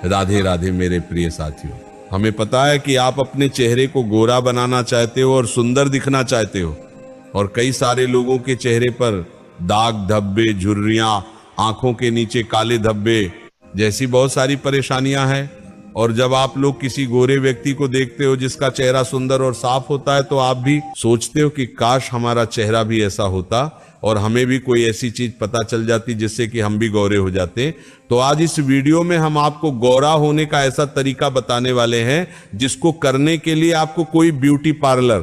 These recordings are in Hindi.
राधे राधे मेरे प्रिय साथियों। हमें पता है कि आप अपने चेहरे को गोरा बनाना चाहते हो और सुंदर दिखना चाहते हो, और कई सारे लोगों के चेहरे पर दाग धब्बे, झुर्रियां, आंखों के नीचे काले धब्बे जैसी बहुत सारी परेशानियां हैं। और जब आप लोग किसी गोरे व्यक्ति को देखते हो जिसका चेहरा सुंदर और साफ होता है, तो आप भी सोचते हो कि काश हमारा चेहरा भी ऐसा होता और हमें भी कोई ऐसी चीज पता चल जाती जिससे कि हम भी गोरे हो जाते। तो आज इस वीडियो में हम आपको गोरा होने का ऐसा तरीका बताने वाले हैं जिसको करने के लिए आपको कोई ब्यूटी पार्लर,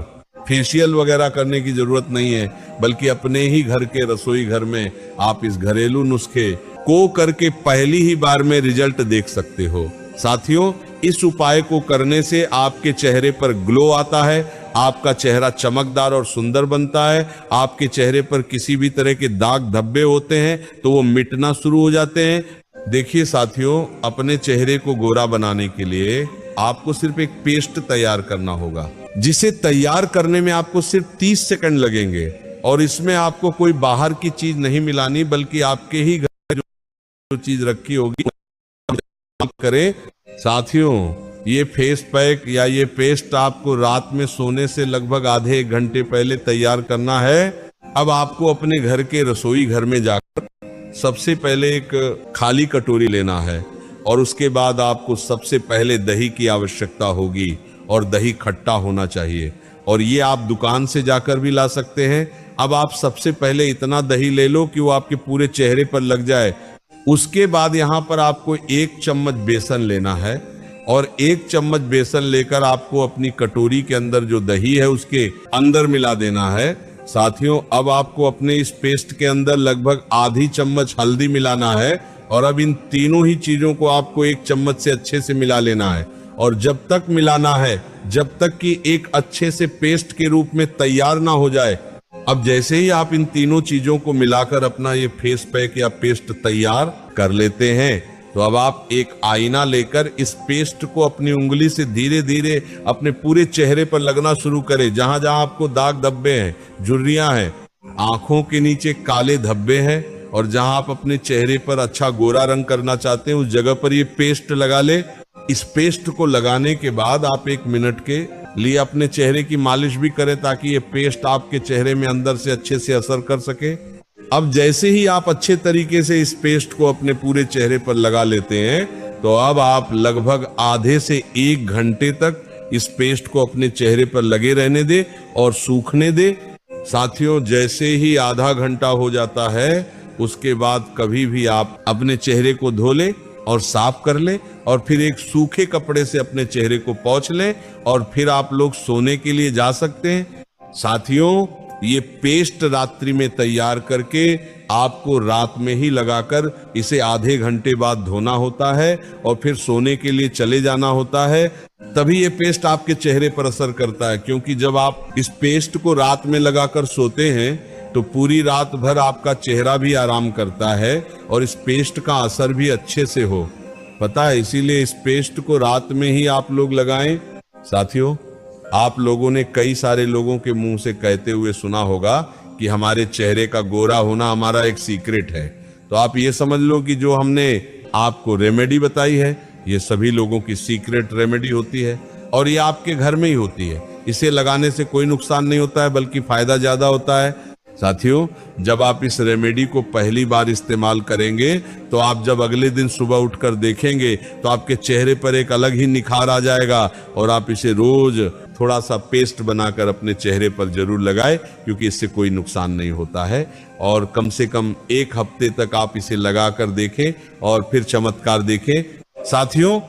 फेशियल वगैरह करने की जरूरत नहीं है, बल्कि अपने ही घर के रसोई घर में आप इस घरेलू नुस्खे को करके पहली ही बार में रिजल्ट देख सकते हो। साथियों, इस उपाय को करने से आपके चेहरे पर ग्लो आता है, आपका चेहरा चमकदार और सुंदर बनता है। आपके चेहरे पर किसी भी तरह के दाग धब्बे होते हैं तो वो मिटना शुरू हो जाते हैं। देखिए साथियों, अपने चेहरे को गोरा बनाने के लिए आपको सिर्फ एक पेस्ट तैयार करना होगा, जिसे तैयार करने में आपको सिर्फ 30 सेकंड लगेंगे। और इसमें आपको कोई बाहर की चीज नहीं मिलानी, बल्कि आपके ही घर जो चीज रखी होगी करें। साथियों, ये फेस पैक या ये पेस्ट आपको रात में सोने से लगभग आधे एक घंटे पहले तैयार करना है। अब आपको अपने घर के रसोई घर में जाकर सबसे पहले एक खाली कटोरी लेना है, और उसके बाद आपको सबसे पहले दही की आवश्यकता होगी, और दही खट्टा होना चाहिए, और ये आप दुकान से जाकर भी ला सकते हैं। अब आप सबसे पहले इतना दही ले लो कि वो आपके पूरे चेहरे पर लग जाए। उसके बाद यहाँ पर आपको 1 चम्मच बेसन लेना है, और 1 चम्मच बेसन लेकर आपको अपनी कटोरी के अंदर जो दही है उसके अंदर मिला देना है। साथियों, अब आपको अपने इस पेस्ट के अंदर लगभग आधी चम्मच हल्दी मिलाना है, और अब इन तीनों ही चीजों को आपको 1 चम्मच से अच्छे से मिला लेना है। और जब तक मिलाना है जब तक कि एक अच्छे से पेस्ट के रूप में तैयार ना हो जाए। अब जैसे ही आप इन तीनों चीजों को मिलाकर अपना ये फेस पैक या पेस्ट तैयार कर लेते हैं, तो अब आप एक आईना लेकर इस पेस्ट को अपनी उंगली से धीरे धीरे अपने पूरे चेहरे पर लगना शुरू करें। जहां जहां आपको दाग धब्बे हैं, झुर्रियां हैं, आंखों के नीचे काले धब्बे हैं, और जहां आप अपने चेहरे पर अच्छा गोरा रंग करना चाहते हैं, उस जगह पर ये पेस्ट लगा ले। इस पेस्ट को लगाने के बाद आप 1 मिनट के लिए अपने चेहरे की मालिश भी करें, ताकि ये पेस्ट आपके चेहरे में अंदर से अच्छे से असर कर सके। अब जैसे ही आप अच्छे तरीके से इस पेस्ट को अपने पूरे चेहरे पर लगा लेते हैं, तो अब आप लगभग आधे से 1 घंटे तक इस पेस्ट को अपने चेहरे पर लगे रहने दे और सूखने दे। साथियों, जैसे ही आधा घंटा हो जाता है, उसके बाद कभी भी आप अपने चेहरे को धो ले और साफ कर ले, और फिर एक सूखे कपड़े से अपने चेहरे को पोंछ लें, और फिर आप लोग सोने के लिए जा सकते हैं। साथियों, ये पेस्ट रात्रि में तैयार करके आपको रात में ही लगाकर इसे आधे घंटे बाद धोना होता है, और फिर सोने के लिए चले जाना होता है। तभी ये पेस्ट आपके चेहरे पर असर करता है, क्योंकि जब आप इस पेस्ट को रात में लगाकर सोते हैं तो पूरी रात भर आपका चेहरा भी आराम करता है, और इस पेस्ट का असर भी अच्छे से हो, पता है। इसीलिए इस पेस्ट को रात में ही आप लोग लगाएं। साथियों, आप लोगों ने कई सारे लोगों के मुंह से कहते हुए सुना होगा कि हमारे चेहरे का गोरा होना हमारा एक सीक्रेट है। तो आप ये समझ लो कि जो हमने आपको रेमेडी बताई है, ये सभी लोगों की सीक्रेट रेमेडी होती है, और ये आपके घर में ही होती है। इसे लगाने से कोई नुकसान नहीं होता है, बल्कि फायदा ज्यादा होता है। साथियों, जब आप इस रेमेडी को पहली बार इस्तेमाल करेंगे, तो आप जब अगले दिन सुबह उठकर देखेंगे तो आपके चेहरे पर एक अलग ही निखार आ जाएगा, और आप इसे रोज थोड़ा सा पेस्ट बनाकर अपने चेहरे पर जरूर लगाएं, क्योंकि इससे कोई नुकसान नहीं होता है। और कम से कम 1 हफ्ते तक आप इसे लगाकर देखें और फिर चमत्कार देखें। साथियों,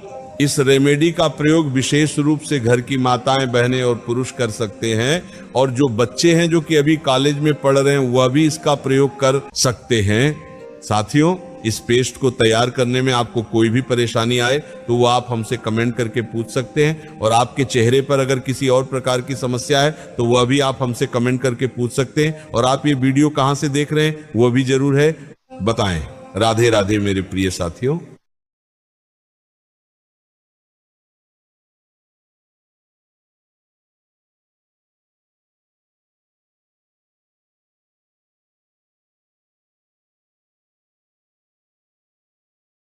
इस रेमेडी का प्रयोग विशेष रूप से घर की माताएं, बहनें और पुरुष कर सकते हैं, और जो बच्चे हैं जो कि अभी कॉलेज में पढ़ रहे हैं, वह भी इसका प्रयोग कर सकते हैं। साथियों, इस पेस्ट को तैयार करने में आपको कोई भी परेशानी आए तो वो आप हमसे कमेंट करके पूछ सकते हैं, और आपके चेहरे पर अगर किसी और प्रकार की समस्या है तो वह भी आप हमसे कमेंट करके पूछ सकते हैं। और आप ये वीडियो कहां से देख रहे हैं वो भी जरूर है बताएं। राधे राधे मेरे प्रिय साथियों।